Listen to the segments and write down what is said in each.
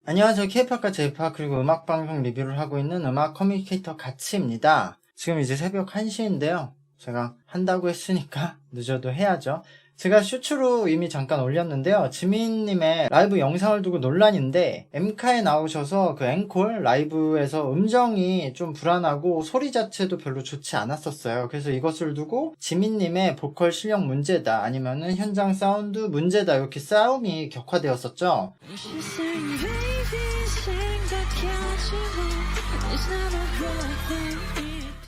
안녕하세요. K-팝과 J-팝 그리고 음악방송 리뷰를 하고 있는 음악 커뮤니케이터 가치입니다. 지금 이제 새벽 1시인데요. 제가 한다고 했으니까 늦어도 해야죠. 제가 쇼츠로 이미 잠깐 올렸는데요. 지민님의 라이브 영상을 두고 논란인데 엠카에 나오셔서 그 앵콜 라이브에서 음정이 좀 불안하고 소리 자체도 별로 좋지 않았었어요. 그래서 이것을 두고 지민님의 보컬 실력 문제다 아니면은 현장 사운드 문제다 이렇게 싸움이 격화되었었죠.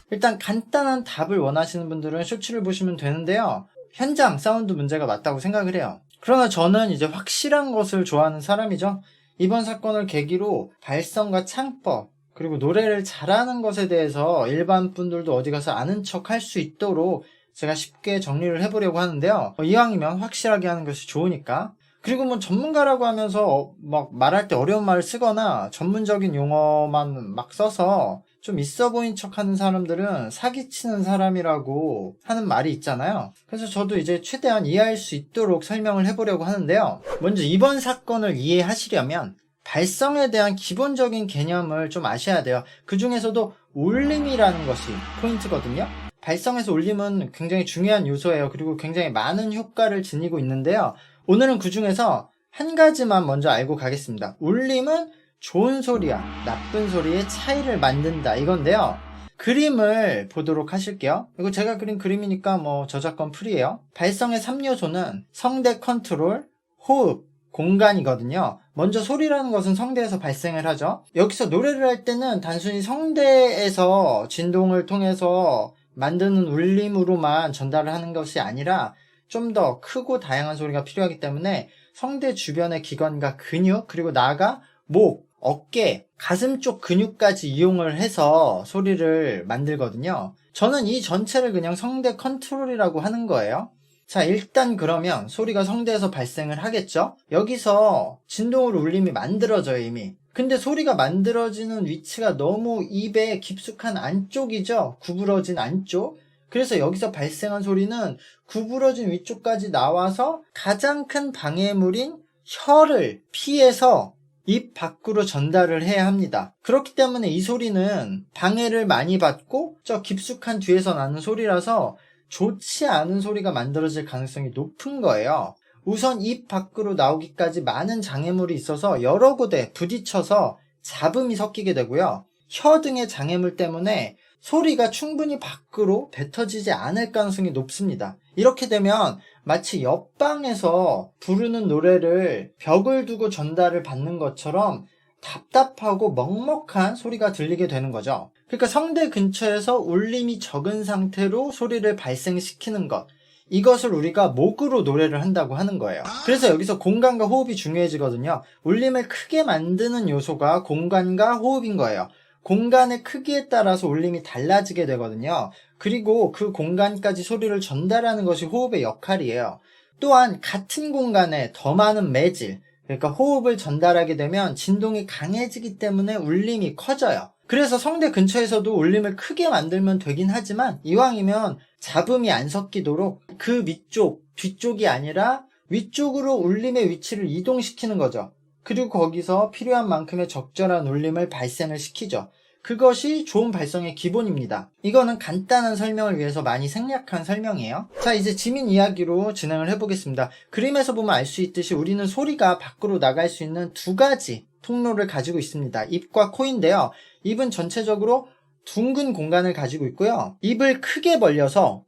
일단 간단한 답을 원하시는 분들은 쇼츠를 보시면 되는데요. 현장 사운드 문제가 맞다고 생각을 해요. 그러나 저는 이제 확실한 것을 좋아하는 사람이죠. 이번 사건을 계기로 발성과 창법 그리고 노래를 잘하는 것에 대해서 일반 분들도 어디 가서 아는 척 할 수 있도록 제가 쉽게 정리를 해보려고 하는데요. 이왕이면 확실하게 하는 것이 좋으니까. 그리고 뭐 전문가라고 하면서 막 말할 때 어려운 말을 쓰거나 전문적인 용어만 막 써서 좀 있어 보인 척 하는 사람들은 사기치는 사람이라고 하는 말이 있잖아요. 그래서 저도 이제 최대한 이해할 수 있도록 설명을 해보려고 하는데요. 먼저 이번 사건을 이해하시려면 발성에 대한 기본적인 개념을 좀 아셔야 돼요. 그 중에서도 울림이라는 것이 포인트거든요. 발성에서 울림은 굉장히 중요한 요소예요. 그리고 굉장히 많은 효과를 지니고 있는데요. 오늘은 그 중에서 한 가지만 먼저 알고 가겠습니다. 울림은 좋은 소리와 나쁜 소리의 차이를 만든다 이건데요. 그림을 보도록 하실게요. 이거 제가 그린 그림이니까 뭐 저작권 프리예요. 발성의 3요소는 성대 컨트롤, 호흡, 공간이거든요. 먼저 소리라는 것은 성대에서 발생을 하죠. 여기서 노래를 할 때는 단순히 성대에서 진동을 통해서 만드는 울림으로만 전달을 하는 것이 아니라 좀 더 크고 다양한 소리가 필요하기 때문에 성대 주변의 기관과 근육 그리고 나아가 목, 어깨, 가슴 쪽 근육까지 이용을 해서 소리를 만들거든요. 저는 이 전체를 그냥 성대 컨트롤이라고 하는 거예요. 자, 일단 그러면 소리가 성대에서 발생을 하겠죠? 여기서 진동으로 울림이 만들어져요, 이미. 근데 소리가 만들어지는 위치가 너무 입에 깊숙한 안쪽이죠? 구부러진 안쪽. 그래서 여기서 발생한 소리는 구부러진 위쪽까지 나와서 가장 큰 방해물인 혀를 피해서 입 밖으로 전달을 해야 합니다. 그렇기 때문에 이 소리는 방해를 많이 받고 저 깊숙한 뒤에서 나는 소리라서 좋지 않은 소리가 만들어질 가능성이 높은 거예요. 우선 입 밖으로 나오기까지 많은 장애물이 있어서 여러 곳에 부딪혀서 잡음이 섞이게 되고요. 혀 등의 장애물 때문에 소리가 충분히 밖으로 뱉어지지 않을 가능성이 높습니다. 이렇게 되면 마치 옆방에서 부르는 노래를 벽을 두고 전달을 받는 것처럼 답답하고 먹먹한 소리가 들리게 되는 거죠. 그러니까 성대 근처에서 울림이 적은 상태로 소리를 발생시키는 것, 이것을 우리가 목으로 노래를 한다고 하는 거예요. 그래서 여기서 공간과 호흡이 중요해지거든요. 울림을 크게 만드는 요소가 공간과 호흡인 거예요. 공간의 크기에 따라서 울림이 달라지게 되거든요. 그리고 그 공간까지 소리를 전달하는 것이 호흡의 역할이에요. 또한 같은 공간에 더 많은 매질, 그러니까 호흡을 전달하게 되면 진동이 강해지기 때문에 울림이 커져요. 그래서 성대 근처에서도 울림을 크게 만들면 되긴 하지만 이왕이면 잡음이 안 섞이도록 그 위쪽, 뒤쪽이 아니라 위쪽으로 울림의 위치를 이동시키는 거죠. 그리고 거기서 필요한 만큼의 적절한 울림을 발생을 시키죠. 그것이 좋은 발성의 기본입니다. 이거는 간단한 설명을 위해서 많이 생략한 설명이에요. 자, 이제 지민 이야기로 진행을 해보겠습니다. 그림에서 보면 알 수 있듯이 우리는 소리가 밖으로 나갈 수 있는 두 가지 통로를 가지고 있습니다. 입과 코인데요. 입은 전체적으로 둥근 공간을 가지고 있고요. 입을 크게 벌려서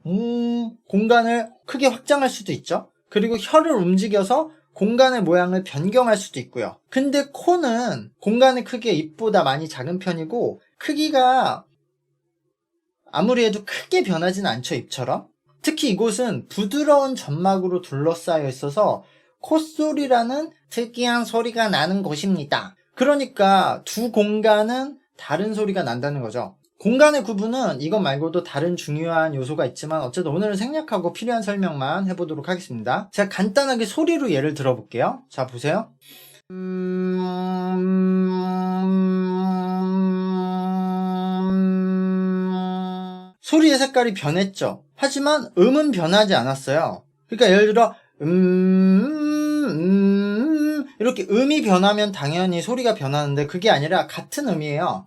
공간을 크게 확장할 수도 있죠. 그리고 혀를 움직여서 공간의 모양을 변경할 수도 있고요. 근데 코는 공간의 크기가 입보다 많이 작은 편이고 크기가 아무리 해도 크게 변하진 않죠, 입처럼. 특히 이곳은 부드러운 점막으로 둘러싸여 있어서 콧소리라는 특이한 소리가 나는 곳입니다. 그러니까 두 공간은 다른 소리가 난다는 거죠. 공간의 구분은 이것 말고도 다른 중요한 요소가 있지만 어쨌든 오늘은 생략하고 필요한 설명만 해보도록 하겠습니다. 제가 간단하게 소리로 예를 들어볼게요. 자, 보세요. 소리의 색깔이 변했죠. 하지만 음은 변하지 않았어요. 그러니까 예를 들어 이렇게 음이 변하면 당연히 소리가 변하는데 그게 아니라 같은 음이에요.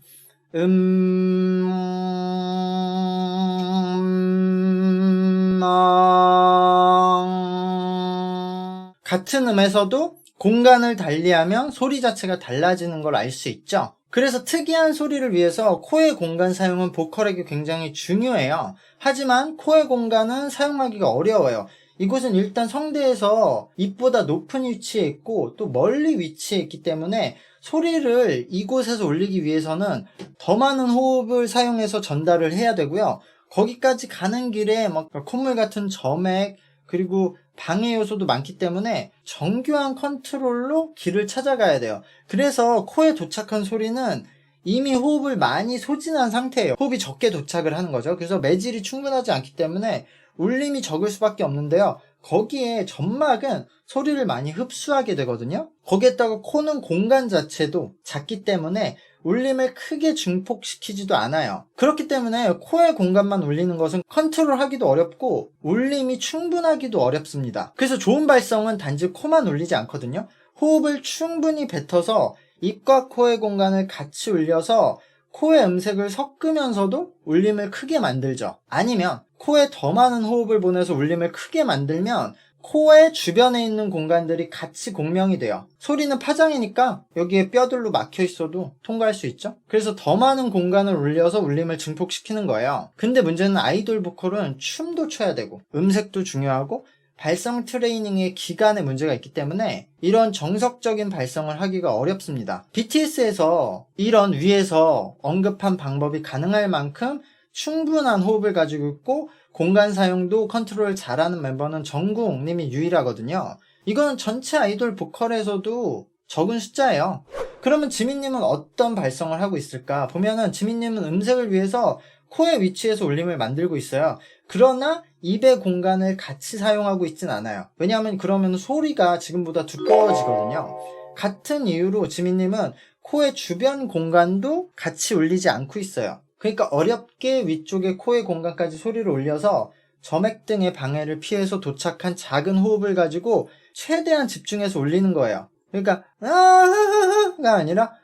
같은 음에서도 공간을 달리하면 소리 자체가 달라지는 걸 알 수 있죠. 그래서 특이한 소리를 위해서 코의 공간 사용은 보컬에게 굉장히 중요해요. 하지만 코의 공간은 사용하기가 어려워요. 이곳은 일단 성대에서 입보다 높은 위치에 있고 또 멀리 위치해 있기 때문에 소리를 이곳에서 올리기 위해서는 더 많은 호흡을 사용해서 전달을 해야 되고요. 거기까지 가는 길에 막 콧물 같은 점액 그리고 방해 요소도 많기 때문에 정교한 컨트롤로 길을 찾아가야 돼요. 그래서 코에 도착한 소리는 이미 호흡을 많이 소진한 상태예요. 호흡이 적게 도착을 하는 거죠. 그래서 매질이 충분하지 않기 때문에 울림이 적을 수밖에 없는데요. 거기에 점막은 소리를 많이 흡수하게 되거든요. 거기에다가 코는 공간 자체도 작기 때문에 울림을 크게 증폭시키지도 않아요. 그렇기 때문에 코의 공간만 울리는 것은 컨트롤하기도 어렵고 울림이 충분하기도 어렵습니다. 그래서 좋은 발성은 단지 코만 울리지 않거든요. 호흡을 충분히 뱉어서 입과 코의 공간을 같이 울려서 코의 음색을 섞으면서도 울림을 크게 만들죠. 아니면 코에 더 많은 호흡을 보내서 울림을 크게 만들면 코의 주변에 있는 공간들이 같이 공명이 돼요. 소리는 파장이니까 여기에 뼈들로 막혀 있어도 통과할 수 있죠. 그래서 더 많은 공간을 울려서 울림을 증폭시키는 거예요. 근데 문제는 아이돌 보컬은 춤도 춰야 되고 음색도 중요하고 발성 트레이닝의 기간에 문제가 있기 때문에 이런 정석적인 발성을 하기가 어렵습니다. BTS에서 이런 위에서 언급한 방법이 가능할 만큼 충분한 호흡을 가지고 있고 공간 사용도 컨트롤 잘하는 멤버는 정국님이 유일하거든요. 이거는 전체 아이돌 보컬에서도 적은 숫자예요. 그러면 지민님은 어떤 발성을 하고 있을까? 보면은 지민님은 음색을 위해서 코의 위치에서 울림을 만들고 있어요. 그러나 입의 공간을 같이 사용하고 있진 않아요. 왜냐하면 그러면 소리가 지금보다 두꺼워지거든요. 같은 이유로 지민님은 코의 주변 공간도 같이 울리지 않고 있어요. 그러니까 어렵게 위쪽에 코의 공간까지 소리를 올려서 점액 등의 방해를 피해서 도착한 작은 호흡을 가지고 최대한 집중해서 올리는 거예요. 그러니까 가 아니라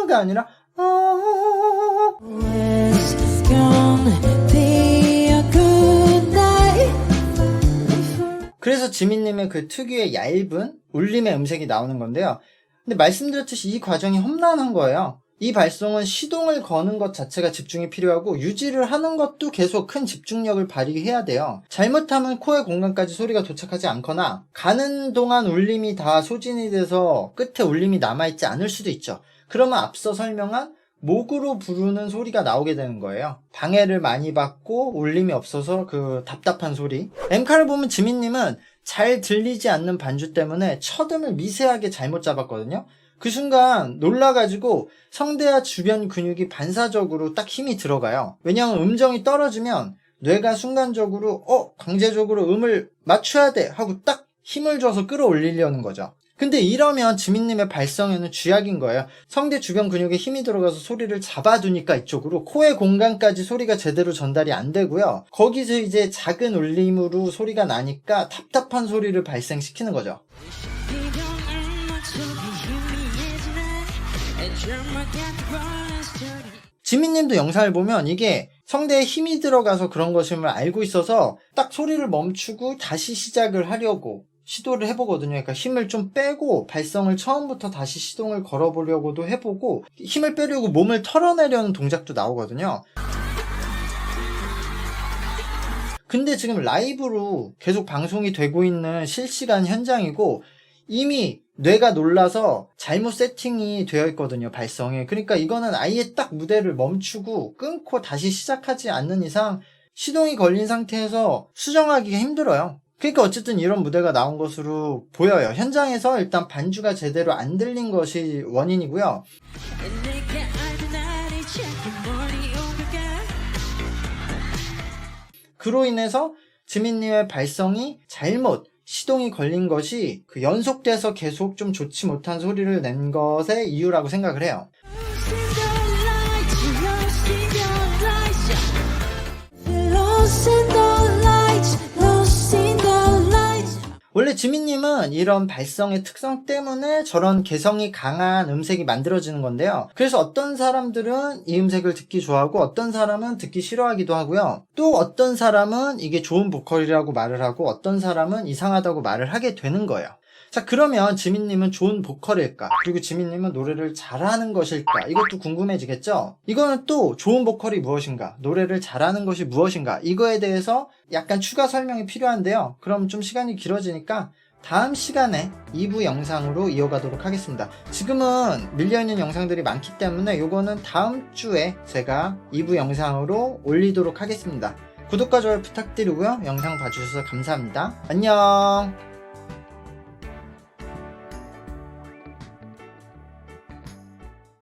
가 아니라 그래서 지민님의 그 특유의 얇은 울림의 음색이 나오는 건데요. 근데 말씀드렸듯이 이 과정이 험난한 거예요. 이 발성은 시동을 거는 것 자체가 집중이 필요하고 유지를 하는 것도 계속 큰 집중력을 발휘해야 돼요. 잘못하면 코의 공간까지 소리가 도착하지 않거나 가는 동안 울림이 다 소진이 돼서 끝에 울림이 남아있지 않을 수도 있죠. 그러면 앞서 설명한 목으로 부르는 소리가 나오게 되는 거예요. 방해를 많이 받고 울림이 없어서 그 답답한 소리. 엠카를 보면 지민님은 잘 들리지 않는 반주 때문에 첫음을 미세하게 잘못 잡았거든요. 그 순간 놀라가지고 성대와 주변 근육이 반사적으로 딱 힘이 들어가요. 왜냐하면 음정이 떨어지면 뇌가 순간적으로 강제적으로 음을 맞춰야 돼 하고 딱 힘을 줘서 끌어올리려는 거죠. 근데 이러면 지민님의 발성에는 쥐약인 거예요. 성대 주변 근육에 힘이 들어가서 소리를 잡아두니까 이쪽으로 코의 공간까지 소리가 제대로 전달이 안 되고요. 거기서 이제 작은 울림으로 소리가 나니까 답답한 소리를 발생시키는 거죠. 지민님도 영상을 보면 이게 성대에 힘이 들어가서 그런 것임을 알고 있어서 딱 소리를 멈추고 다시 시작을 하려고 시도를 해보거든요. 그러니까 힘을 좀 빼고 발성을 처음부터 다시 시동을 걸어보려고도 해보고 힘을 빼려고 몸을 털어내려는 동작도 나오거든요. 근데 지금 라이브로 계속 방송이 되고 있는 실시간 현장이고 이미 뇌가 놀라서 잘못 세팅이 되어 있거든요, 발성에. 그러니까 이거는 아예 딱 무대를 멈추고 끊고 다시 시작하지 않는 이상 시동이 걸린 상태에서 수정하기가 힘들어요. 그러니까 어쨌든 이런 무대가 나온 것으로 보여요. 현장에서 일단 반주가 제대로 안 들린 것이 원인이고요. 그로 인해서 지민님의 발성이 잘못 시동이 걸린 것이 그 연속돼서 계속 좀 좋지 못한 소리를 낸 것의 이유라고 생각을 해요. 원래 원래 지민님은 이런 발성의 특성 때문에 저런 개성이 강한 음색이 만들어지는 건데요. 그래서 어떤 사람들은 이 음색을 듣기 좋아하고 어떤 사람은 듣기 싫어하기도 하고요. 또 어떤 사람은 이게 좋은 보컬이라고 말을 하고 어떤 사람은 이상하다고 말을 하게 되는 거예요. 자, 그러면 지민님은 좋은 보컬일까? 그리고 지민님은 노래를 잘하는 것일까? 이것도 궁금해지겠죠? 이거는 또 좋은 보컬이 무엇인가? 노래를 잘하는 것이 무엇인가? 이거에 대해서 약간 추가 설명이 필요한데요. 그럼 좀 시간이 길어지니까 다음 시간에 2부 영상으로 이어가도록 하겠습니다. 지금은 밀려있는 영상들이 많기 때문에 이거는 다음 주에 제가 2부 영상으로 올리도록 하겠습니다. 구독과 좋아요 부탁드리고요. 영상 봐주셔서 감사합니다. 안녕.